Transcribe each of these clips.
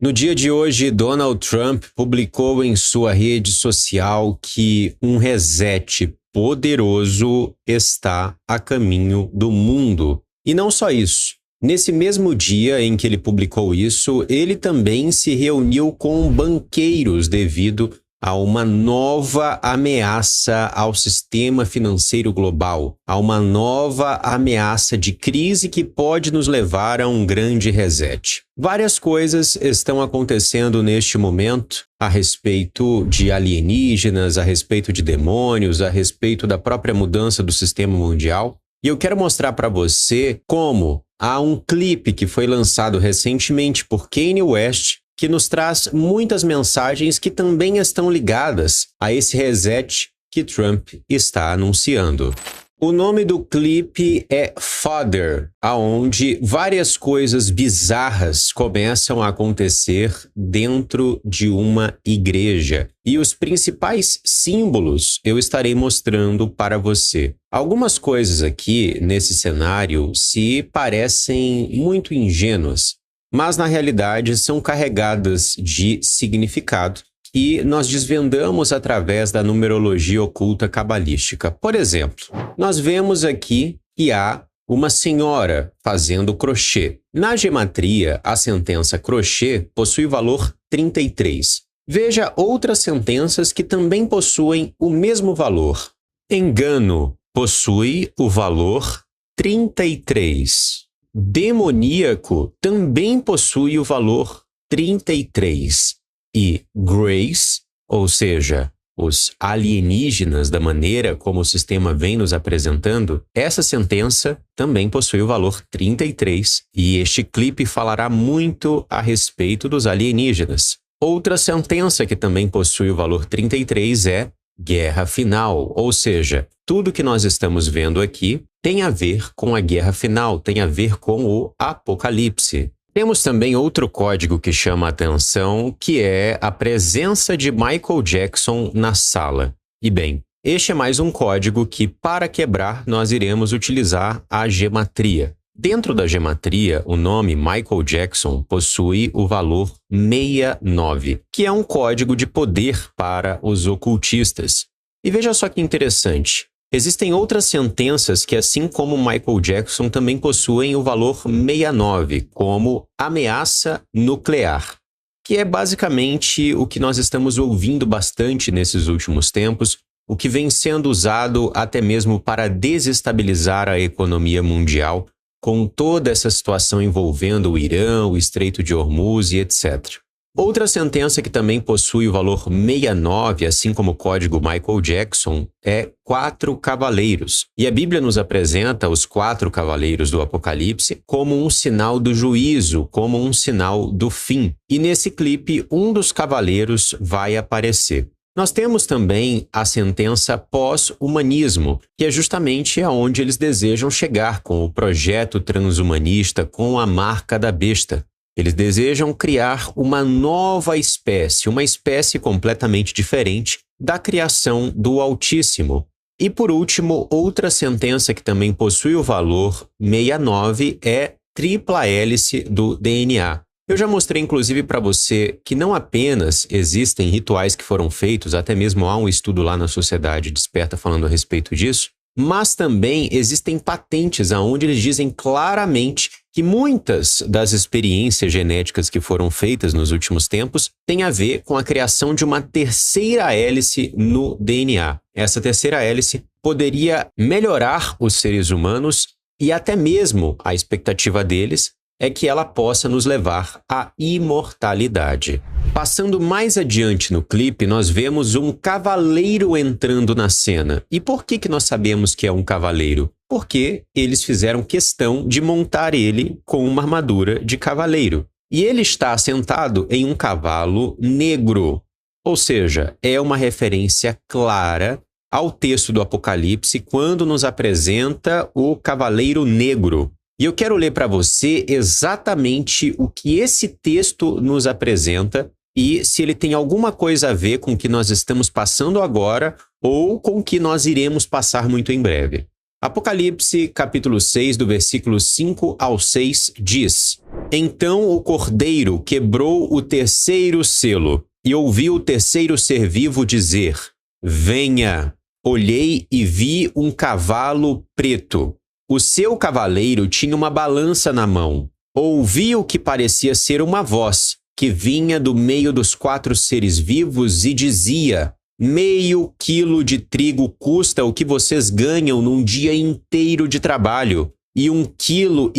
No dia de hoje, Donald Trump publicou em sua rede social que um reset poderoso está a caminho do mundo. E não só isso. Nesse mesmo dia em que ele publicou isso, ele também se reuniu com banqueiros devido a uma nova ameaça ao sistema financeiro global, a uma nova ameaça de crise que pode nos levar a um grande reset. Várias coisas estão acontecendo neste momento a respeito de alienígenas, a respeito de demônios, a respeito da própria mudança do sistema mundial. E eu quero mostrar para você como há um clipe que foi lançado recentemente por Kanye West que nos traz muitas mensagens que também estão ligadas a esse reset que Trump está anunciando. O nome do clipe é Father, aonde várias coisas bizarras começam a acontecer dentro de uma igreja. E os principais símbolos eu estarei mostrando para você. Algumas coisas aqui nesse cenário se parecem muito ingênuas, mas na realidade são carregadas de significado que nós desvendamos através da numerologia oculta cabalística. Por exemplo, nós vemos aqui que há uma senhora fazendo crochê. Na gematria, a sentença crochê possui o valor 33. Veja outras sentenças que também possuem o mesmo valor. Engano possui o valor 33. Demoníaco também possui o valor 33. E Grace, ou seja, os alienígenas da maneira como o sistema vem nos apresentando, essa sentença também possui o valor 33. E este clipe falará muito a respeito dos alienígenas. Outra sentença que também possui o valor 33 é Guerra Final, ou seja, tudo que nós estamos vendo aqui tem a ver com a Guerra Final, tem a ver com o Apocalipse. Temos também outro código que chama a atenção, que é a presença de Michael Jackson na sala. E bem, este é mais um código que, para quebrar, nós iremos utilizar a gematria. Dentro da gematria, o nome Michael Jackson possui o valor 69, que é um código de poder para os ocultistas. E veja só que interessante. Existem outras sentenças que, assim como Michael Jackson, também possuem o valor 69, como ameaça nuclear, que é basicamente o que nós estamos ouvindo bastante nesses últimos tempos, o que vem sendo usado até mesmo para desestabilizar a economia mundial, com toda essa situação envolvendo o Irã, o Estreito de Hormuz e etc. Outra sentença que também possui o valor 69, assim como o código Michael Jackson, é 4 cavaleiros. E a Bíblia nos apresenta os 4 cavaleiros do Apocalipse como um sinal do juízo, como um sinal do fim. E nesse clipe, um dos cavaleiros vai aparecer. Nós temos também a sentença pós-humanismo, que é justamente aonde eles desejam chegar com o projeto transhumanista, com a marca da besta. Eles desejam criar uma nova espécie, uma espécie completamente diferente da criação do Altíssimo. E por último, outra sentença que também possui o valor 69 é tripla hélice do DNA. Eu já mostrei inclusive para você que não apenas existem rituais que foram feitos, até mesmo há um estudo lá na Sociedade Desperta falando a respeito disso, mas também existem patentes onde eles dizem claramente que muitas das experiências genéticas que foram feitas nos últimos tempos têm a ver com a criação de uma terceira hélice no DNA. Essa terceira hélice poderia melhorar os seres humanos e até mesmo a expectativa deles é que ela possa nos levar à imortalidade. Passando mais adiante no clipe, nós vemos um cavaleiro entrando na cena. E por que nós sabemos que é um cavaleiro? Porque eles fizeram questão de montar ele com uma armadura de cavaleiro. E ele está sentado em um cavalo negro. Ou seja, é uma referência clara ao texto do Apocalipse quando nos apresenta o cavaleiro negro. E eu quero ler para você exatamente o que esse texto nos apresenta e se ele tem alguma coisa a ver com o que nós estamos passando agora ou com o que nós iremos passar muito em breve. Apocalipse, capítulo 6, do versículo 5 ao 6, diz: Então o Cordeiro quebrou o terceiro selo, e ouvi o terceiro ser vivo dizer: Venha! Olhei e vi um cavalo preto. O seu cavaleiro tinha uma balança na mão. Ouvi o que parecia ser uma voz, que vinha do meio dos 4 seres vivos e dizia: 0,5 quilo de trigo custa o que vocês ganham num dia inteiro de trabalho, e 1,5 quilo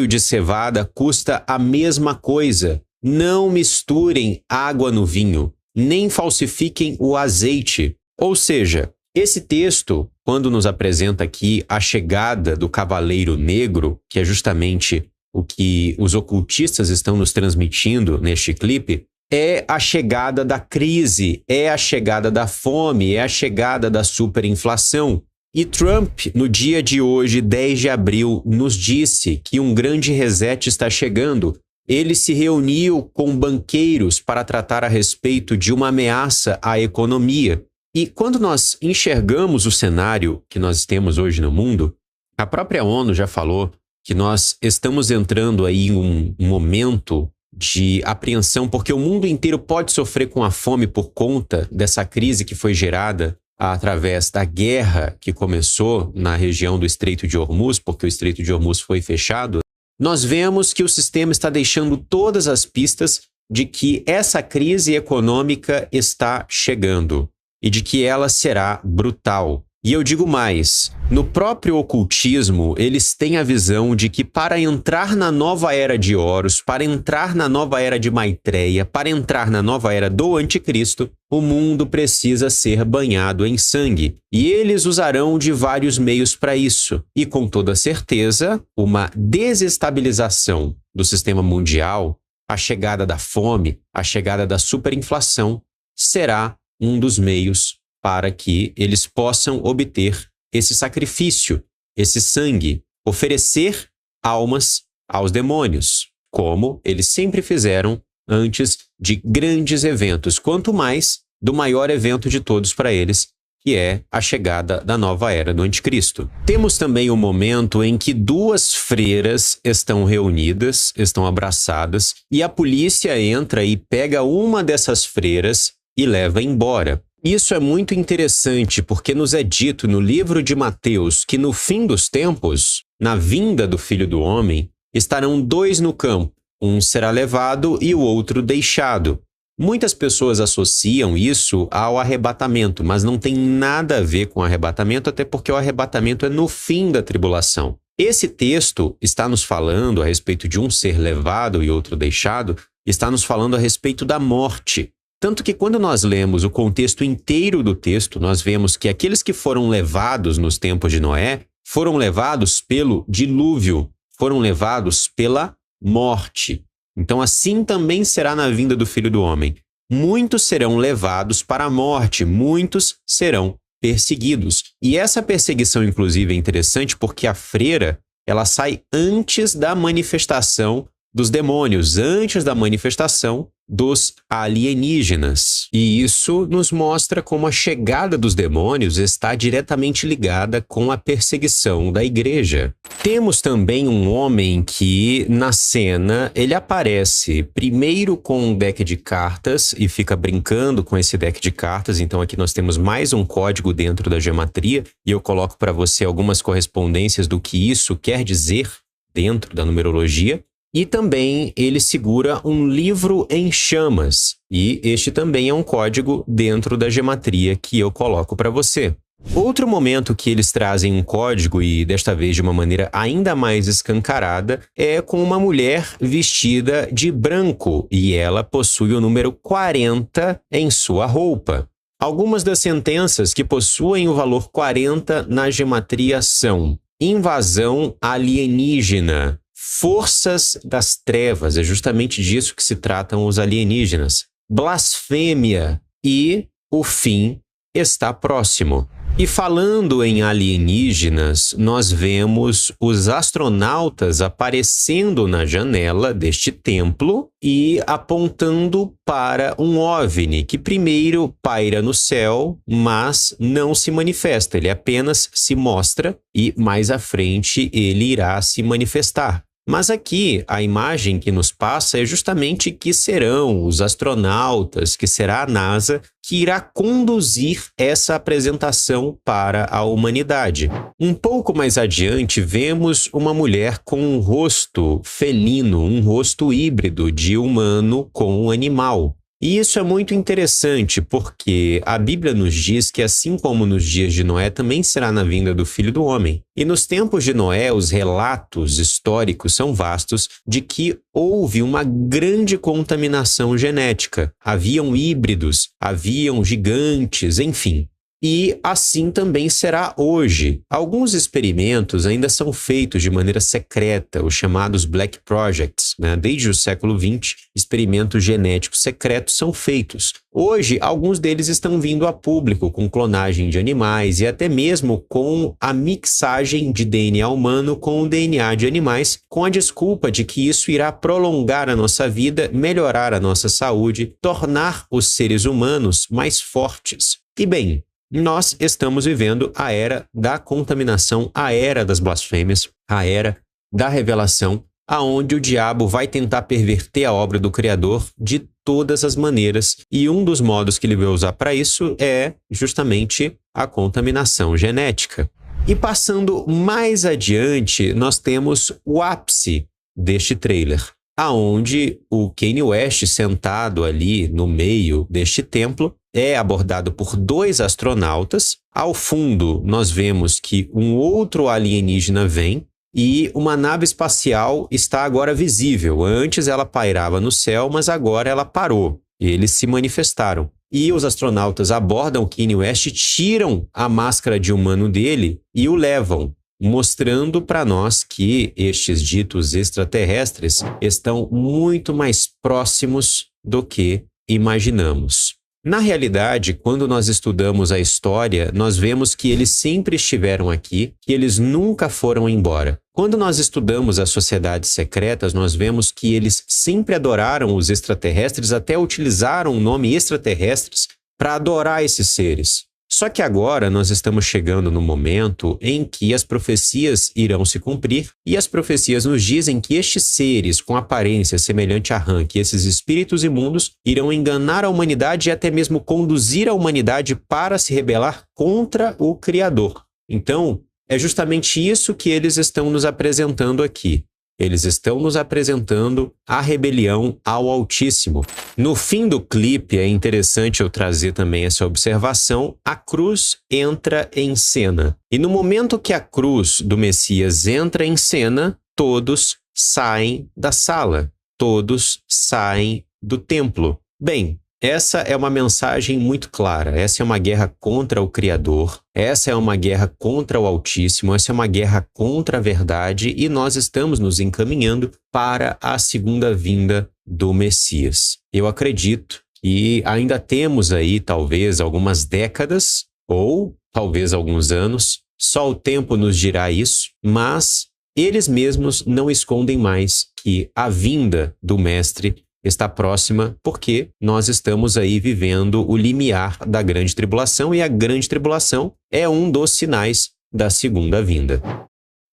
de cevada custa a mesma coisa. Não misturem água no vinho, nem falsifiquem o azeite. Ou seja, esse texto, quando nos apresenta aqui a chegada do Cavaleiro Negro, que é justamente o que os ocultistas estão nos transmitindo neste clipe, é a chegada da crise, é a chegada da fome, é a chegada da superinflação. E Trump, no dia de hoje, 10 de abril, nos disse que um grande reset está chegando. Ele se reuniu com banqueiros para tratar a respeito de uma ameaça à economia. E quando nós enxergamos o cenário que nós temos hoje no mundo, a própria ONU já falou que nós estamos entrando aí em um momento de apreensão, porque o mundo inteiro pode sofrer com a fome por conta dessa crise que foi gerada através da guerra que começou na região do Estreito de Hormuz, porque o Estreito de Hormuz foi fechado. Nós vemos que o sistema está deixando todas as pistas de que essa crise econômica está chegando e de que ela será brutal. E eu digo mais, no próprio ocultismo, eles têm a visão de que para entrar na nova era de Horus, para entrar na nova era de Maitreya, para entrar na nova era do Anticristo, o mundo precisa ser banhado em sangue. E eles usarão de vários meios para isso. E com toda certeza, uma desestabilização do sistema mundial, a chegada da fome, a chegada da superinflação, será um dos meios para que eles possam obter esse sacrifício, esse sangue, oferecer almas aos demônios, como eles sempre fizeram antes de grandes eventos, quanto mais do maior evento de todos para eles, que é a chegada da nova era do Anticristo. Temos também um momento em que 2 freiras estão reunidas, estão abraçadas, e a polícia entra e pega uma dessas freiras e leva embora. Isso é muito interessante porque nos é dito no livro de Mateus que no fim dos tempos, na vinda do Filho do Homem, estarão 2 no campo, um será levado e o outro deixado. Muitas pessoas associam isso ao arrebatamento, mas não tem nada a ver com arrebatamento, até porque o arrebatamento é no fim da tribulação. Esse texto está nos falando a respeito de um ser levado e outro deixado, está nos falando a respeito da morte. Tanto que quando nós lemos o contexto inteiro do texto, nós vemos que aqueles que foram levados nos tempos de Noé foram levados pelo dilúvio, foram levados pela morte. Então assim também será na vinda do Filho do Homem. Muitos serão levados para a morte, muitos serão perseguidos. E essa perseguição, inclusive, é interessante porque a freira, ela sai antes da manifestação dos demônios, antes da manifestação dos alienígenas. E isso nos mostra como a chegada dos demônios está diretamente ligada com a perseguição da igreja. Temos também um homem que, na cena, ele aparece primeiro com um deck de cartas e fica brincando com esse deck de cartas. Então aqui nós temos mais um código dentro da gematria e eu coloco para você algumas correspondências do que isso quer dizer dentro da numerologia. E também ele segura um livro em chamas, e este também é um código dentro da gematria que eu coloco para você. Outro momento que eles trazem um código, e desta vez de uma maneira ainda mais escancarada, é com uma mulher vestida de branco, e ela possui o número 40 em sua roupa. Algumas das sentenças que possuem o valor 40 na gematria são: invasão alienígena, forças das trevas, é justamente disso que se tratam os alienígenas, blasfêmia e o fim está próximo. E falando em alienígenas, nós vemos os astronautas aparecendo na janela deste templo e apontando para um OVNI, que primeiro paira no céu, mas não se manifesta. Ele apenas se mostra e mais à frente ele irá se manifestar. Mas aqui a imagem que nos passa é justamente que serão os astronautas, que será a NASA, que irá conduzir essa apresentação para a humanidade. Um pouco mais adiante, vemos uma mulher com um rosto felino, um rosto híbrido de humano com um animal. E isso é muito interessante porque a Bíblia nos diz que assim como nos dias de Noé, também será na vinda do Filho do Homem. E nos tempos de Noé, os relatos históricos são vastos de que houve uma grande contaminação genética. Haviam híbridos, haviam gigantes, enfim. E assim também será hoje. Alguns experimentos ainda são feitos de maneira secreta, os chamados Black Projects, né? Desde o século XX, experimentos genéticos secretos são feitos. Hoje, alguns deles estão vindo a público com clonagem de animais e até mesmo com a mixagem de DNA humano com o DNA de animais, com a desculpa de que isso irá prolongar a nossa vida, melhorar a nossa saúde, tornar os seres humanos mais fortes. E bem, nós estamos vivendo a era da contaminação, a era das blasfêmias, a era da revelação, aonde o diabo vai tentar perverter a obra do Criador de todas as maneiras. E um dos modos que ele vai usar para isso é justamente a contaminação genética. E passando mais adiante, nós temos o ápice deste trailer, aonde o Kanye West, sentado ali no meio deste templo, é abordado por dois astronautas. Ao fundo, nós vemos que um outro alienígena vem e uma nave espacial está agora visível. Antes ela pairava no céu, mas agora ela parou. Eles se manifestaram. E os astronautas abordam o Kanye West, tiram a máscara de humano dele e o levam, mostrando para nós que estes ditos extraterrestres estão muito mais próximos do que imaginamos. Na realidade, quando nós estudamos a história, nós vemos que eles sempre estiveram aqui, que eles nunca foram embora. Quando nós estudamos as sociedades secretas, nós vemos que eles sempre adoraram os extraterrestres, até utilizaram o nome extraterrestres para adorar esses seres. Só que agora nós estamos chegando no momento em que as profecias irão se cumprir e as profecias nos dizem que estes seres com aparência semelhante a rã, que esses espíritos imundos irão enganar a humanidade e até mesmo conduzir a humanidade para se rebelar contra o Criador. Então, é justamente isso que eles estão nos apresentando aqui. Eles estão nos apresentando a rebelião ao Altíssimo. No fim do clipe, é interessante eu trazer também essa observação, a cruz entra em cena. E no momento que a cruz do Messias entra em cena, todos saem da sala, todos saem do templo. Bem, essa é uma mensagem muito clara. Essa é uma guerra contra o Criador, essa é uma guerra contra o Altíssimo, essa é uma guerra contra a verdade e nós estamos nos encaminhando para a segunda vinda do Messias. Eu acredito que ainda temos aí talvez algumas décadas ou talvez alguns anos, só o tempo nos dirá isso, mas eles mesmos não escondem mais que a vinda do Mestre está próxima porque nós estamos aí vivendo o limiar da grande tribulação e a grande tribulação é um dos sinais da segunda vinda.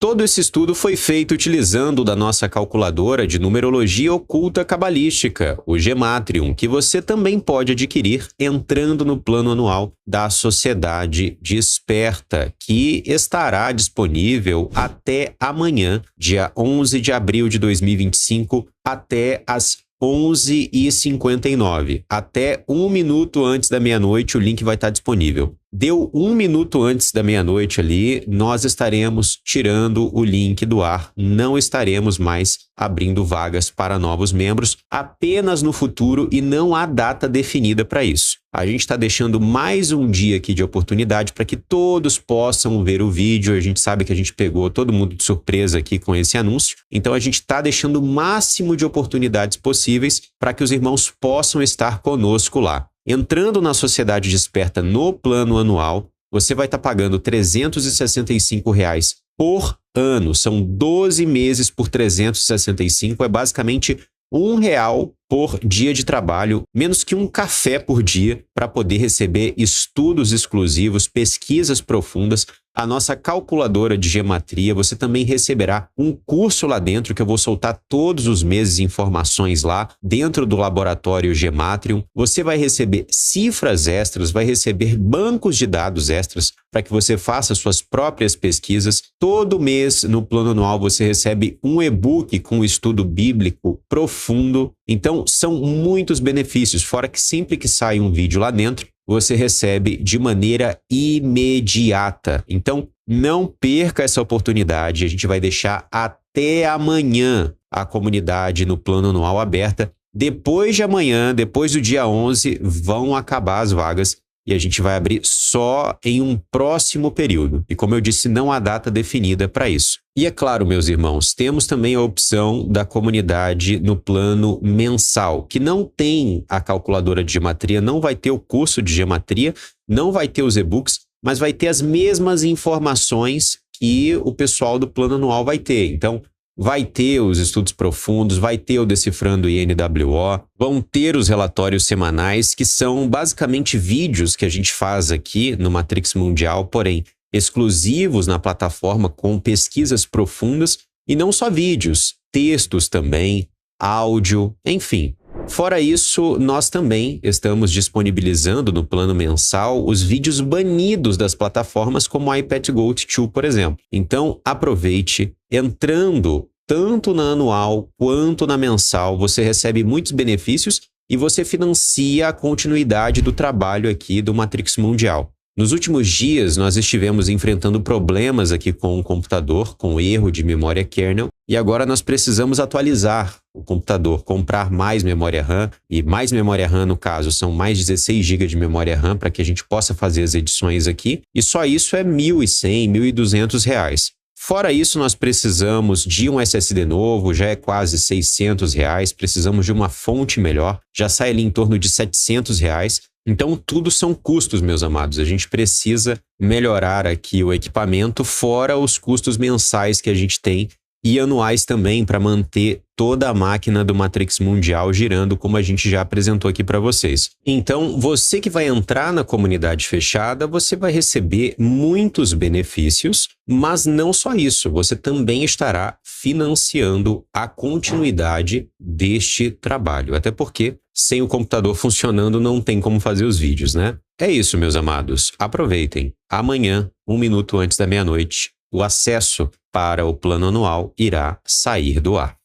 Todo esse estudo foi feito utilizando da nossa calculadora de numerologia oculta cabalística, o Gematrium, que você também pode adquirir entrando no plano anual da Sociedade Desperta, que estará disponível até amanhã, dia 11 de abril de 2025, até as 11h59. Até 1 minuto antes da meia-noite o link vai estar disponível. Deu 1 minuto antes da meia-noite ali, nós estaremos tirando o link do ar. Não estaremos mais abrindo vagas para novos membros, apenas no futuro e não há data definida para isso. A gente está deixando mais um dia aqui de oportunidade para que todos possam ver o vídeo. A gente sabe que a gente pegou todo mundo de surpresa aqui com esse anúncio. Então a gente está deixando o máximo de oportunidades possíveis para que os irmãos possam estar conosco lá. Entrando na Sociedade Desperta no plano anual, você vai estar pagando R$ 365 por ano. São 12 meses por 365, é basicamente R$ 1 por dia de trabalho, menos que um café por dia, para poder receber estudos exclusivos, pesquisas profundas, a nossa calculadora de gematria. Você também receberá um curso lá dentro, que eu vou soltar todos os meses informações lá, dentro do laboratório Gematrium. Você vai receber cifras extras, vai receber bancos de dados extras, para que você faça suas próprias pesquisas. Todo mês, no plano anual, você recebe um e-book com estudo bíblico profundo. Então, são muitos benefícios, fora que sempre que sai um vídeo lá dentro, você recebe de maneira imediata. Então, não perca essa oportunidade. A gente vai deixar até amanhã a comunidade no plano anual aberta. Depois de amanhã, depois do dia 11, vão acabar as vagas e a gente vai abrir só em um próximo período. E como eu disse, não há data definida para isso. E é claro, meus irmãos, temos também a opção da comunidade no plano mensal, que não tem a calculadora de gematria, não vai ter o curso de gematria, não vai ter os e-books, mas vai ter as mesmas informações que o pessoal do plano anual vai ter. Então, vai ter os estudos profundos, vai ter o Decifrando INWO, vão ter os relatórios semanais, que são basicamente vídeos que a gente faz aqui no Matrix Mundial, porém exclusivos na plataforma, com pesquisas profundas, e não só vídeos, textos também, áudio, enfim. Fora isso, nós também estamos disponibilizando no plano mensal os vídeos banidos das plataformas, como o iPad Goat 2, por exemplo. Então, aproveite. Entrando tanto na anual quanto na mensal, você recebe muitos benefícios e você financia a continuidade do trabalho aqui do Matrix Mundial. Nos últimos dias, nós estivemos enfrentando problemas aqui com o computador, com erro de memória kernel, e agora nós precisamos atualizar o computador, comprar mais memória RAM, e mais memória RAM, no caso, são mais 16 GB de memória RAM para que a gente possa fazer as edições aqui, e só isso é R$ 1.100, R$ 1.200. Fora isso, nós precisamos de um SSD novo, já é quase R$ 600, precisamos de uma fonte melhor, já sai ali em torno de R$ 700. Então, tudo são custos, meus amados. A gente precisa melhorar aqui o equipamento, fora os custos mensais que a gente tem e anuais também, para manter toda a máquina do Matrix Mundial girando, como a gente já apresentou aqui para vocês. Então, você que vai entrar na comunidade fechada, você vai receber muitos benefícios, mas não só isso, você também estará financiando a continuidade deste trabalho. Até porque, sem o computador funcionando, não tem como fazer os vídeos, né? É isso, meus amados. Aproveitem. Amanhã, 1 minuto antes da meia-noite, o acesso para o plano anual irá sair do ar.